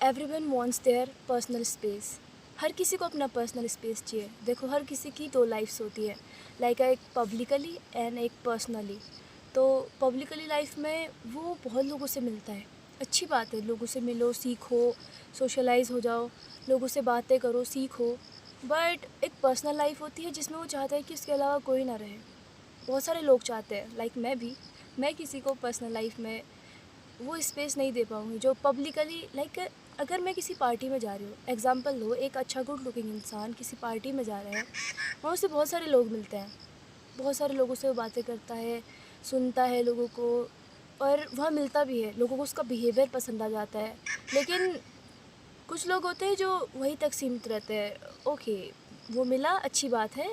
Everyone wants their personal space. हर किसी को अपना पर्सनल स्पेस चाहिए। देखो, हर किसी की दो लाइफ्स होती है, लाइक एक पब्लिकली एंड एक पर्सनली। तो पब्लिकली लाइफ में वो बहुत लोगों से मिलता है, अच्छी बात है, लोगों से मिलो, सीखो, सोशलाइज हो जाओ, लोगों से बातें करो, सीखो। बट एक पर्सनल लाइफ होती है जिसमें वो चाहता है कि उसके अलावा कोई ना रहे। बहुत सारे लोग चाहते हैं, लाइक मैं किसी को पर्सनल लाइफ में वो स्पेस नहीं दे पाऊँगी जो पब्लिकली। लाइक अगर मैं किसी पार्टी में जा रही हूँ, एग्जांपल लो, एक अच्छा गुड लुकिंग इंसान किसी पार्टी में जा रहा है, वहाँ उसे बहुत सारे लोग मिलते हैं, बहुत सारे लोगों से वो बातें करता है, सुनता है लोगों को, और वहाँ मिलता भी है, लोगों को उसका बिहेवियर पसंद आ जाता है। लेकिन कुछ लोग होते हैं जो वहीं तक सीमित रहते हैं। ओके, वो मिला, अच्छी बात है,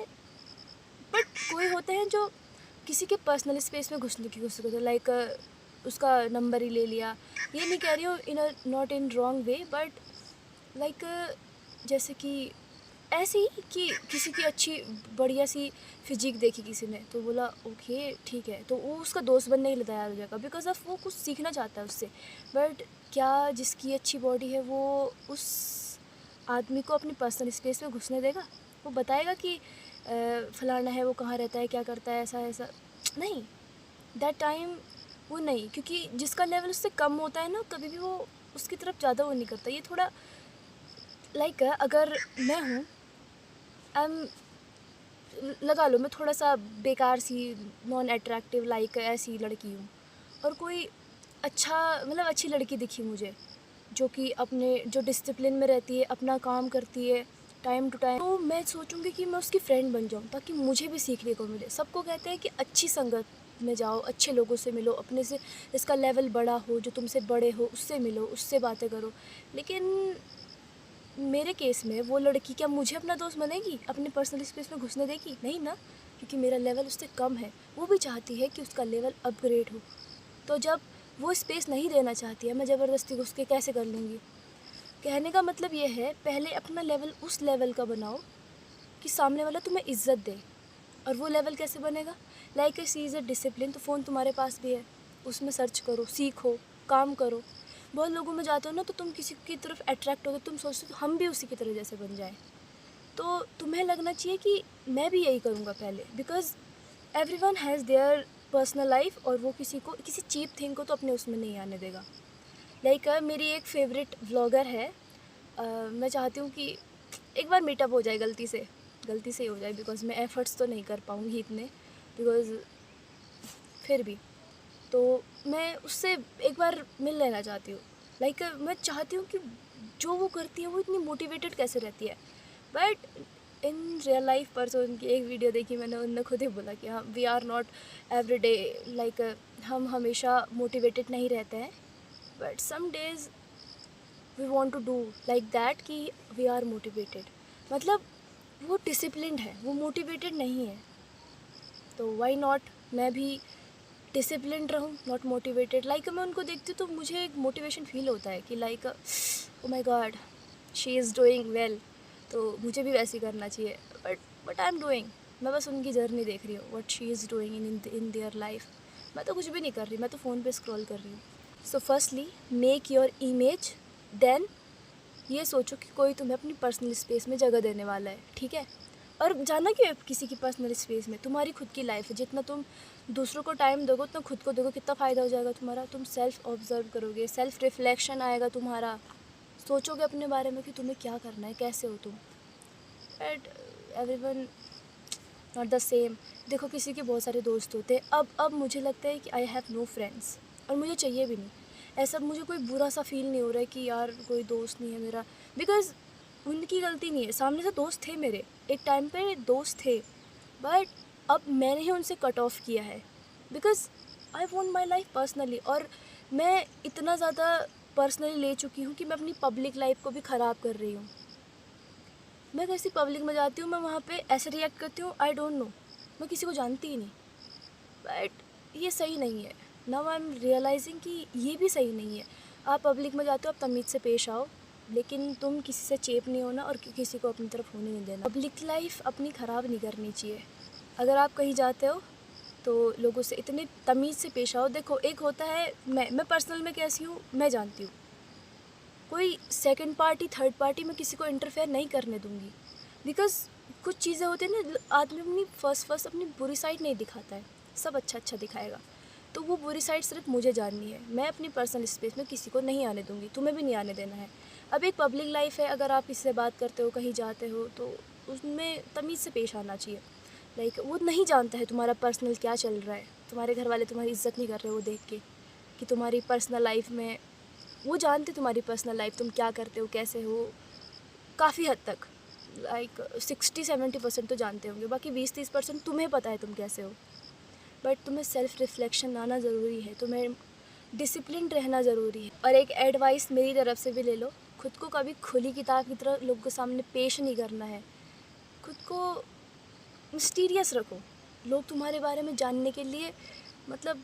बट कोई होते हैं जो किसी के पर्सनल स्पेस में घुसने की कोशिश करते हैं, लाइक उसका नंबर ही ले लिया। ये नहीं कह रही हूँ in not in wrong way, but like जैसे कि ऐसे ही कि किसी की अच्छी बढ़िया सी फिजिक देखी किसी ने तो बोला ओके ठीक है, तो वो उसका दोस्त बनने के लिए तैयार हो जाएगा, बिकॉज ऑफ वो कुछ सीखना चाहता है उससे। बट क्या जिसकी अच्छी बॉडी है वो उस आदमी को अपनी पर्सनल स्पेस में घुसने देगा? वो बताएगा कि फलाना है, वो कहाँ रहता है, क्या करता है, ऐसा ऐसा? नहीं, दैट टाइम वो नहीं, क्योंकि जिसका लेवल उससे कम होता है ना, कभी भी वो उसकी तरफ ज़्यादा वो नहीं करता। ये थोड़ा लाइक अगर मैं हूँ, आई एम, लगा लो मैं थोड़ा सा बेकार सी, नॉन अट्रैक्टिव लाइक ऐसी लड़की हूँ, और कोई अच्छा मतलब अच्छी लड़की दिखी मुझे, जो कि अपने जो डिसिप्लिन में रहती है, अपना काम करती है टाइम टू टाइम, तो मैं सोचूंगी कि मैं उसकी फ्रेंड बन जाऊँ ताकि मुझे भी सीखने को मिले। सबको कहते हैं कि अच्छी संगत में जाओ, अच्छे लोगों से मिलो, अपने से इसका लेवल बड़ा हो, जो तुमसे बड़े हो उससे मिलो, उससे बातें करो। लेकिन मेरे केस में वो लड़की क्या मुझे अपना दोस्त बनेगी, अपने पर्सनल स्पेस में घुसने देगी? नहीं ना, क्योंकि मेरा लेवल उससे कम है। वो भी चाहती है कि उसका लेवल अपग्रेड हो, तो जब वो स्पेस नहीं देना चाहती है, मैं ज़बरदस्ती घुस के कैसे कर लूँगी? कहने का मतलब ये है, पहले अपना लेवल उस लेवल का बनाओ कि सामने वाला तुम्हें इज्जत दे। और वो लेवल कैसे बनेगा? Like a C is a discipline. तो फ़ोन तुम्हारे पास भी है, उसमें सर्च करो, सीखो, काम करो। बहुत लोगों में जाते हो ना, तो तुम किसी की तरफ अट्रैक्ट हो, तो तुम सोचते हो हम भी उसी की तरह जैसे बन जाएं। तो तुम्हें लगना चाहिए कि मैं भी यही करूँगा पहले, because everyone has their personal life, और वो किसी को किसी चीप थिंग को तो अपने उसमें नहीं आने देगा। लाइक मेरी एक फेवरेट व्लॉगर है, मैं चाहती हूँ कि एक बार मीटअप हो जाए, गलती से ही हो जाए, बिकॉज मैं एफ़र्ट्स तो नहीं कर पाऊँगी इतने, बिकॉज फिर भी तो मैं उससे एक बार मिल लेना चाहती हूँ। लाइक मैं चाहती हूँ कि जो वो करती है वो इतनी मोटिवेटेड कैसे रहती है। बट इन रियल लाइफ परसों उनकी एक वीडियो देखी मैंने, उनने खुद ही बोला कि हाँ, we are not every day, like हम हमेशा मोटिवेटेड नहीं रहते हैं, but some days we want to do like that कि वी आर मोटिवेटेड। मतलब वो डिसिप्लिन्ड है, वो मोटिवेटेड नहीं है। तो वाई नॉट मैं भी डिसिप्लिन्ड रहूँ, नॉट मोटिवेटेड। लाइक मैं उनको देखती हूँ तो मुझे एक मोटिवेशन फील होता है कि like oh my God, she is doing well, तो मुझे भी वैसे ही करना चाहिए। बट आई एम डूइंग, मैं बस उनकी जर्नी देख रही हूँ, what she is doing in their life. मैं तो कुछ भी नहीं कर रही, मैं तो फ़ोन पे स्क्रॉल कर रही हूँ। So firstly make your image, then ये सोचो कि कोई तुम्हें अपनी पर्सनल स्पेस में जगह देने वाला है, ठीक है? और जाना क्यों है किसी की पर्सनल स्पेस में? तुम्हारी खुद की लाइफ है, जितना तुम दूसरों को टाइम दोगे उतना खुद को दोगे, कितना फ़ायदा हो जाएगा तुम्हारा। तुम सेल्फ ऑब्जर्व करोगे, सेल्फ रिफ्लेक्शन आएगा तुम्हारा, सोचोगे अपने बारे में कि तुम्हें क्या करना है, कैसे हो तुम। But everyone not the same. देखो, किसी के बहुत सारे दोस्त होते हैं, अब मुझे लगता है कि आई हैव नो फ्रेंड्स, और मुझे चाहिए भी नहीं। ऐसा मुझे कोई बुरा सा फील नहीं हो रहा है कि यार कोई दोस्त नहीं है मेरा, बिकॉज़ उनकी गलती नहीं है। सामने से दोस्त थे मेरे, एक टाइम पे दोस्त थे, बट अब मैंने ही उनसे कट ऑफ किया है, because I want my life personally. और मैं इतना ज़्यादा पर्सनली ले चुकी हूँ कि मैं अपनी पब्लिक लाइफ को भी ख़राब कर रही हूँ। मैं किसी पब्लिक में जाती हूँ, मैं वहाँ पे ऐसे रिएक्ट करती हूँ, आई डोंट नो, मैं किसी को जानती ही नहीं। बट ये सही नहीं है। नाउ आई एम रियलाइजिंग कि ये भी सही नहीं है। आप पब्लिक में जाते हो, आप तमीज़ से पेश आओ, लेकिन तुम किसी से चेप नहीं होना और किसी को अपनी तरफ होने नहीं देना। पब्लिक लाइफ अपनी ख़राब नहीं करनी चाहिए। अगर आप कहीं जाते हो तो लोगों से इतने तमीज़ से पेश आओ। देखो, एक होता है, मैं पर्सनल में कैसी हूँ मैं जानती हूँ। कोई सेकंड पार्टी थर्ड पार्टी मैं किसी को इंटरफेयर नहीं करने दूँगी, बिकॉज़ कुछ चीज़ें होती हैं ना, आदमी अपनी फर्स्ट अपनी बुरी साइड नहीं दिखाता है, सब अच्छा दिखाएगा। तो वो बुरी साइड सिर्फ मुझे जाननी है। मैं अपनी पर्सनल स्पेस में किसी को नहीं आने दूँगी, तुम्हें भी नहीं आने देना है। अब एक पब्लिक लाइफ़ है, अगर आप किसी से बात करते हो, कहीं जाते हो, तो उसमें तमीज़ से पेश आना चाहिए। लाइक वो नहीं जानता है तुम्हारा पर्सनल क्या चल रहा है, तुम्हारे घर वाले तुम्हारी इज़्ज़त नहीं कर रहे वो देख के कि तुम्हारी पर्सनल लाइफ़ में, वो जानते तुम्हारी पर्सनल लाइफ़ तुम क्या करते हो, कैसे हो, काफ़ी हद तक। लाइक 60-70% तो जानते होंगे, बाकी 20-30% तुम्हें पता है तुम कैसे हो। बट तुम्हें सेल्फ रिफ्लेक्शन लाना ज़रूरी है, तुम्हें डिसिप्लिन रहना ज़रूरी है। और एक एडवाइस मेरी तरफ से भी ले लो, खुद को कभी खुली किताब की तरह लोगों के सामने पेश नहीं करना है। खुद को मिस्टीरियस रखो। लोग तुम्हारे बारे में जानने के लिए मतलब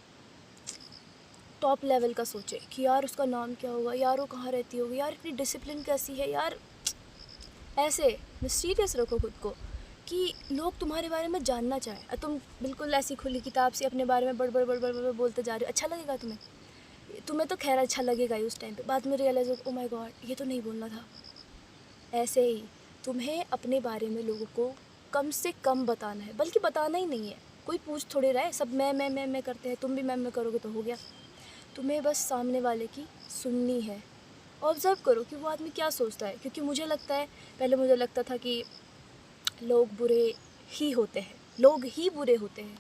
टॉप लेवल का सोचे कि यार उसका नाम क्या होगा, यार वो कहाँ रहती होगी, यार इतनी डिसिप्लिन कैसी है यार। ऐसे मिस्टीरियस रखो खुद को कि लोग तुम्हारे बारे में जानना चाहें, और तुम बिल्कुल ऐसी खुली किताब से अपने बारे में बड़ बोलते जा रहे हो। अच्छा लगेगा तुम्हें तो खैर अच्छा लगेगा ही उस टाइम पे, बाद में रियलाइज़ हो, ओ माय गॉड ये तो नहीं बोलना था। ऐसे ही तुम्हें अपने बारे में लोगों को कम से कम बताना है, बल्कि बताना ही नहीं है। कोई पूछ थोड़ी रहा है, सब मैं करते हैं, तुम भी मैं करोगे तो हो गया। तुम्हें बस सामने वाले की सुननी है। ऑब्ज़र्व करो कि वो आदमी क्या सोचता है, क्योंकि मुझे लगता है, पहले मुझे लगता था कि लोग बुरे ही होते हैं, लोग ही बुरे होते हैं।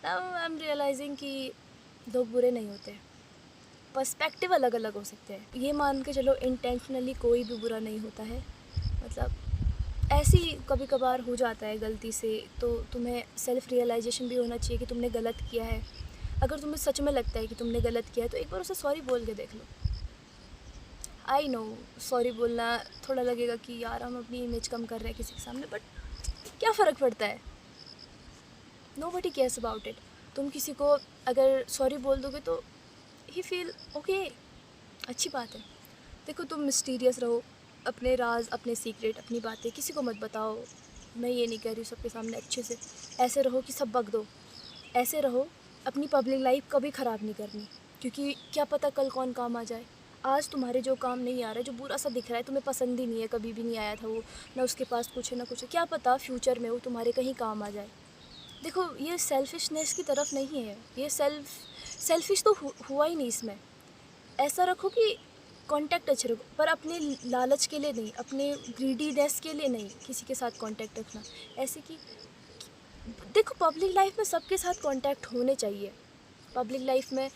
नाउ आई एम रियलाइजिंग कि लोग बुरे नहीं होते हैं, पर्सपेक्टिव अलग अलग हो सकते हैं। ये मान के चलो इंटेंशनली कोई भी बुरा नहीं होता है, मतलब ऐसी कभी कभार हो जाता है गलती से, तो तुम्हें सेल्फ रियलाइजेशन भी होना चाहिए कि तुमने गलत किया है। अगर तुम्हें सच में लगता है कि तुमने गलत किया है, तो एक बार उसे सॉरी बोल के देख लो। आई नो सॉरी बोलना थोड़ा लगेगा कि यार हम अपनी इमेज कम कर रहे हैं किसी के सामने, बट क्या फ़र्क पड़ता है, नोबडी केयर्स अबाउट इट। तुम किसी को अगर सॉरी बोल दोगे तो ही फील ओके, अच्छी बात है। देखो तुम मिस्टीरियस रहो, अपने राज, अपने सीक्रेट, अपनी बातें किसी को मत बताओ। मैं ये नहीं कह रही हूँ सबके सामने अच्छे से ऐसे रहो कि सब बक दो, ऐसे रहो। अपनी पब्लिक लाइफ कभी ख़राब नहीं करनी, क्योंकि क्या पता कल कौन काम आ जाए। आज तुम्हारे जो काम नहीं आ रहा है, जो बुरा सा दिख रहा है, तुम्हें पसंद ही नहीं है, कभी भी नहीं आया था वो, ना उसके पास कुछ है ना कुछ है, क्या पता फ्यूचर में वो तुम्हारे कहीं काम आ जाए। देखो ये सेल्फिशनेस की तरफ नहीं है, ये सेल्फिश तो हुआ ही नहीं इसमें। ऐसा रखो कि कांटेक्ट अच्छे रखो, पर अपने लालच के लिए नहीं, अपने ग्रीडीनेस के लिए नहीं किसी के साथ कांटेक्ट रखना। ऐसे कि देखो पब्लिक लाइफ में सबके साथ कांटेक्ट होने चाहिए। पब्लिक लाइफ में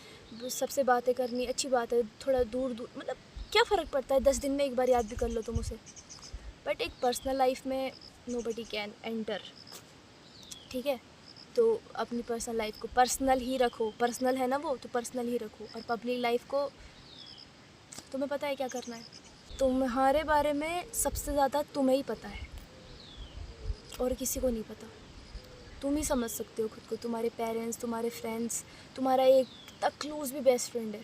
सबसे बातें करनी अच्छी बात है, थोड़ा दूर दूर मतलब क्या फ़र्क पड़ता है, 10 दिन में एक बार याद भी कर लो तुम उसे। बट एक पर्सनल लाइफ में नोबडी कैन एंटर, ठीक है। तो अपनी पर्सनल लाइफ को पर्सनल ही रखो, पर्सनल है ना वो, तो पर्सनल ही रखो। और पब्लिक लाइफ को तुम्हें पता है क्या करना है, तुम्हारे बारे में सबसे ज़्यादा तुम्हें ही पता है और किसी को नहीं पता। तुम ही समझ सकते हो खुद को, तुम्हारे पेरेंट्स, तुम्हारे फ्रेंड्स, तुम्हारा एक तक क्लोज भी बेस्ट फ्रेंड है,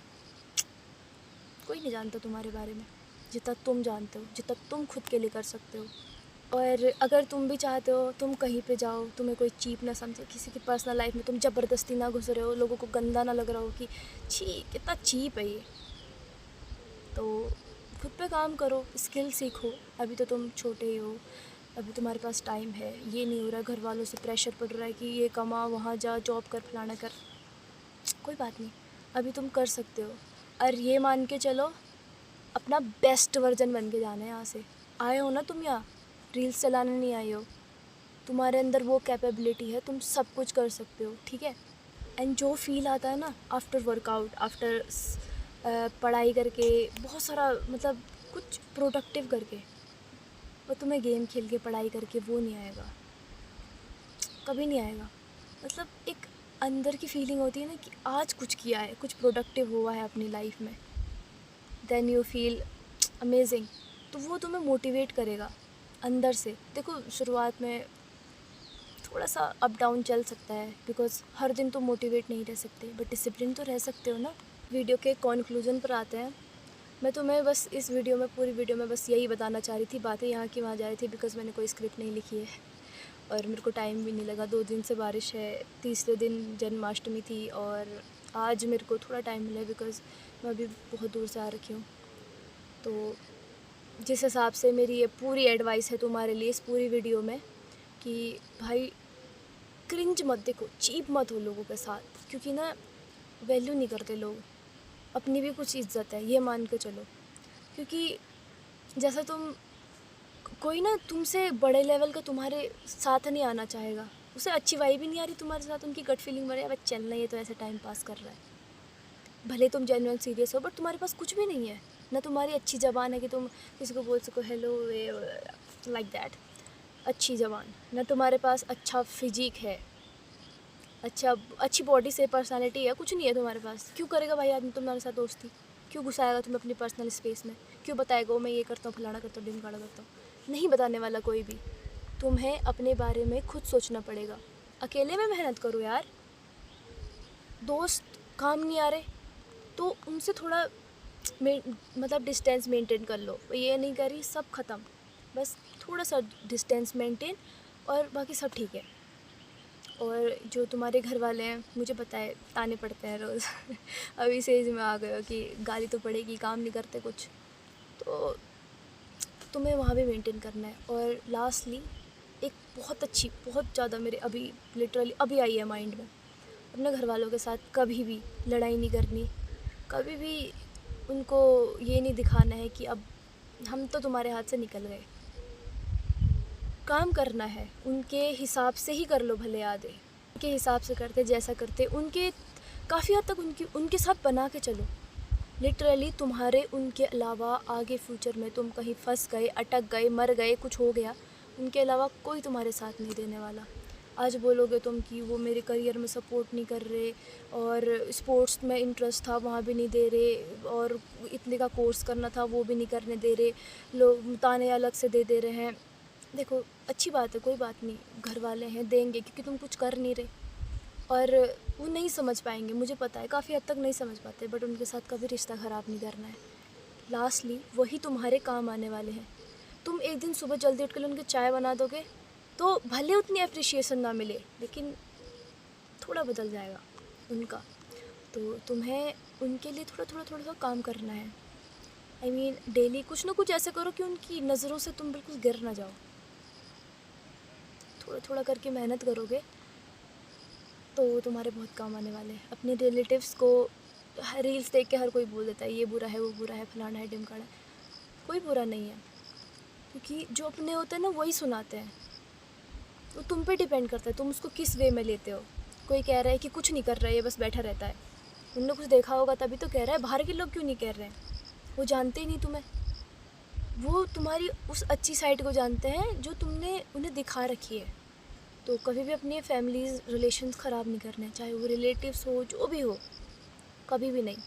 कोई नहीं जानता तुम्हारे बारे में जितना तुम जानते हो, जितना तुम खुद के लिए कर सकते हो। और अगर तुम भी चाहते हो तुम कहीं पे जाओ, तुम्हें कोई चीप ना समझे, किसी की पर्सनल लाइफ में तुम ज़बरदस्ती ना घुस रहे हो, लोगों को गंदा ना लग रहा हो कि छी कितना चीप है ये, तो खुद पे काम करो, स्किल सीखो। अभी तो तुम छोटे ही हो, अभी तुम्हारे पास टाइम है। ये नहीं हो रहा घर वालों से प्रेशर पड़ रहा है कि ये कमा, वहाँ जा, जॉब कर, फलाना कर, कोई बात नहीं, अभी तुम कर सकते हो। और ये मान के चलो अपना बेस्ट वर्जन बन के जाना है। यहाँ से आए हो ना तुम, यहाँ रील्स चलाने नहीं आए हो, तुम्हारे अंदर वो कैपेबिलिटी है, तुम सब कुछ कर सकते हो, ठीक है। एंड जो फील आता है ना आफ्टर वर्कआउट, आफ्टर पढ़ाई करके, बहुत सारा मतलब कुछ प्रोडक्टिव करके, वो तुम्हें गेम खेल के, पढ़ाई करके वो नहीं आएगा, कभी नहीं आएगा। मतलब एक अंदर की फीलिंग होती है ना कि आज कुछ किया है, कुछ प्रोडक्टिव हुआ है अपनी लाइफ में, देन यू फील अमेजिंग। तो वो तुम्हें मोटिवेट करेगा अंदर से। देखो शुरुआत में थोड़ा सा अप डाउन चल सकता है, बिकॉज़ हर दिन तो मोटिवेट नहीं रह सकते, बट डिसिप्लिन तो रह सकते हो ना। वीडियो के कंक्लूजन पर आते हैं। मैं तुम्हें बस इस वीडियो में, पूरी वीडियो में बस यही बताना चाह रही थी, बातें यहाँ की वहाँ जा रही थी, बिकॉज़ मैंने कोई स्क्रिप्ट नहीं लिखी है और मेरे को टाइम भी नहीं लगा। 2 दिन से बारिश है, तीसरे दिन जन्माष्टमी थी और आज मेरे को थोड़ा टाइम मिला है, बिकॉज़ मैं अभी बहुत दूर से आ रखी हूँ। तो जिस हिसाब से मेरी ये पूरी एडवाइस है तुम्हारे लिए इस पूरी वीडियो में कि भाई क्रिंज मत देखो, चीप मत हो लोगों के साथ, क्योंकि ना वैल्यू नहीं करते लोग। अपनी भी कुछ इज्जत है, ये मान के चलो। क्योंकि जैसा कोई ना तुमसे बड़े लेवल का तुम्हारे साथ नहीं आना चाहेगा, उसे अच्छी वाइब भी नहीं आ रही तुम्हारे साथ, उनकी गट फीलिंग बने, अब चलना ये तो ऐसे टाइम पास कर रहा है। भले तुम जेन्युइन सीरियस हो, बट तुम्हारे पास कुछ भी नहीं है। ना तुम्हारी अच्छी ज़बान है कि तुम किसी को बोल सको हेलो लाइक दैट, अच्छी ज़बान। ना तुम्हारे पास अच्छा फिजिक है, अच्छी बॉडी से पर्सनालिटी है, कुछ नहीं है तुम्हारे पास। क्यों करेगा भाई आदमी तुम्हारे साथ दोस्ती? क्यों घुसाएगा तुम्हें अपनी पर्सनल स्पेस में? क्यों बताएगा मैं ये करता हूँ, फलाना करता हूँ, ढिमकाना करता हूँ? नहीं बताने वाला कोई भी। तुम्हें अपने बारे में खुद सोचना पड़ेगा। अकेले में मेहनत करो यार। दोस्त काम नहीं आ रहे तो उनसे थोड़ा मतलब डिस्टेंस मेंटेन कर लो। ये नहीं करी सब ख़त्म, बस थोड़ा सा डिस्टेंस मेंटेन और बाकी सब ठीक है। और जो तुम्हारे घर वाले हैं, मुझे पता है ताने पड़ते हैं रोज़ अभी से एज में आ गए हो कि गाली तो पड़ेगी, काम नहीं करते कुछ, तो तुम्हें वहाँ भी मेंटेन करना है। और लास्टली एक बहुत ज़्यादा मेरे अभी लिटरली अभी आई है माइंड में, अपने घर वालों के साथ कभी भी लड़ाई नहीं करनी। कभी भी उनको ये नहीं दिखाना है कि अब हम तो तुम्हारे हाथ से निकल गए। काम करना है उनके हिसाब से ही कर लो, भले आधे उनके हिसाब से करते, जैसा करते उनके काफ़ी हद तक उनके साथ बना के चलो। लिटरली तुम्हारे उनके अलावा आगे फ्यूचर में तुम कहीं फंस गए, अटक गए, मर गए, कुछ हो गया, उनके अलावा कोई तुम्हारे साथ नहीं देने वाला। आज बोलोगे तुम कि वो मेरे करियर में सपोर्ट नहीं कर रहे, और स्पोर्ट्स में इंटरेस्ट था वहाँ भी नहीं दे रहे, और इतने का कोर्स करना था वो भी नहीं करने दे रहे, लोग ताने अलग से दे रहे हैं। देखो अच्छी बात है, कोई बात नहीं, घर वाले हैं देंगे क्योंकि तुम कुछ कर नहीं रहे। और वो नहीं समझ पाएंगे, मुझे पता है काफ़ी हद तक नहीं समझ पाते, बट उनके साथ कभी रिश्ता ख़राब नहीं करना है। लास्टली वही तुम्हारे काम आने वाले हैं। तुम एक दिन सुबह जल्दी उठ कर उनके चाय बना दोगे तो भले उतनी अप्रिशिएशन ना मिले, लेकिन थोड़ा बदल जाएगा उनका। तो तुम्हें उनके लिए थोड़ा सा काम करना है। I mean, डेली कुछ ना कुछ ऐसे करो कि उनकी नज़रों से तुम बिल्कुल गिर ना जाओ। थोड़ा करके मेहनत करोगे तो तुम्हारे बहुत काम आने वाले हैं। अपने रिलेटिव्स को रील्स देख के हर कोई बोल देता है ये बुरा है, वो बुरा है, फलाना है, ढिमकाना है। कोई बुरा नहीं है, क्योंकि जो अपने होते हैं ना वही सुनाते हैं। वो तुम पे डिपेंड करता है, तुम उसको किस वे में लेते हो। कोई कह रहा है कि कुछ नहीं कर रहा है, ये बस बैठा रहता है, उनने कुछ देखा होगा तभी तो कह रहा है। बाहर के लोग क्यों नहीं कह रहे हैं? वो जानते ही नहीं तुम्हें, वो तुम्हारी उस अच्छी साइड को जानते हैं जो तुमने उन्हें दिखा रखी है। तो कभी भी अपने फैमिलीज़ रिलेशंस ख़राब नहीं करने, चाहे वो रिलेटिव्स हो, जो भी हो, कभी भी नहीं।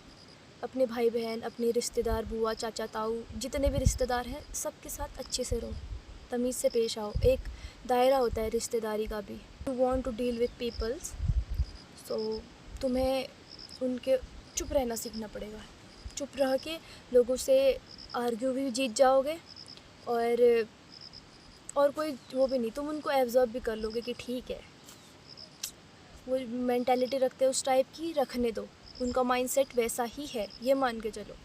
अपने भाई बहन, अपने रिश्तेदार, बुआ, चाचा, ताऊ, जितने भी रिश्तेदार हैं सबके साथ अच्छे से रहो, तमीज़ से पेश आओ। एक दायरा होता है रिश्तेदारी का भी। You want to deal with peoples, so तुम्हें उनके चुप रहना सीखना पड़ेगा। चुप रह के लोगों से आर्ग्यू भी जीत जाओगे, और कोई वो भी नहीं, तुम उनको एब्जॉर्ब भी कर लोगे कि ठीक है, वो मेंटालिटी रखते हैं उस टाइप की, रखने दो, उनका माइंडसेट वैसा ही है, ये मान के चलो।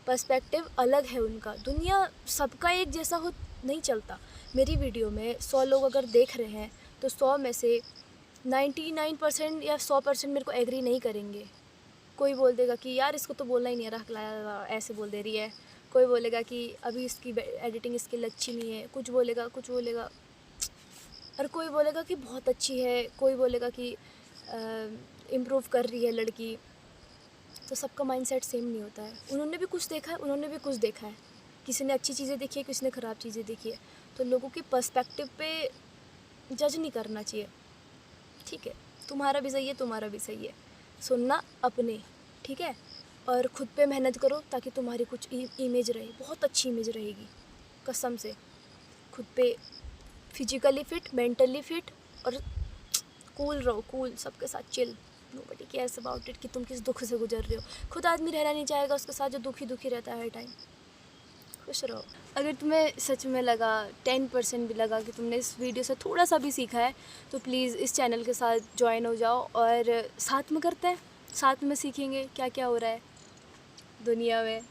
पर्सपेक्टिव अलग है उनका, दुनिया सबका एक जैसा हो नहीं चलता। मेरी वीडियो में 100 लोग अगर देख रहे हैं तो 100 में से 99% या 100% मेरे को एग्री नहीं करेंगे। कोई बोल देगा कि यार इसको तो बोलना ही नहीं रख लाया, ऐसे बोल दे रही है। कोई बोलेगा कि अभी इसकी एडिटिंग स्किल अच्छी नहीं है, कुछ बोलेगा। और कोई बोलेगा कि बहुत अच्छी है, कोई बोलेगा कि इम्प्रूव कर रही है लड़की। तो सबका माइंडसेट सेम नहीं होता है, उन्होंने भी कुछ देखा है, उन्होंने भी कुछ देखा है। किसी ने अच्छी चीज़ें देखी है, किसी ने ख़राब चीज़ें देखी है। तो लोगों के पर्सपेक्टिव पे जज नहीं करना चाहिए, ठीक है? तुम्हारा भी सही है, तुम्हारा भी सही है, सुनना अपने, ठीक है? और ख़ुद पे मेहनत करो ताकि तुम्हारी कुछ इमेज रहे, बहुत अच्छी इमेज रहेगी कसम से। खुद पे फिजिकली फ़िट, मेंटली फ़िट, और कूल रहो, कूल, सबके साथ chill, nobody cares about it कि तुम किस दुख से गुजर रहे हो। खुद आदमी रहना नहीं चाहेगा उसके साथ जो दुखी रहता है हर टाइम। खुश रहो। अगर तुम्हें सच में लगा, 10% भी लगा कि तुमने इस वीडियो से थोड़ा सा भी सीखा है, तो प्लीज़ इस चैनल के साथ ज्वाइन हो जाओ, और साथ में करते हैं, साथ में सीखेंगे क्या क्या हो रहा है दुनिया में।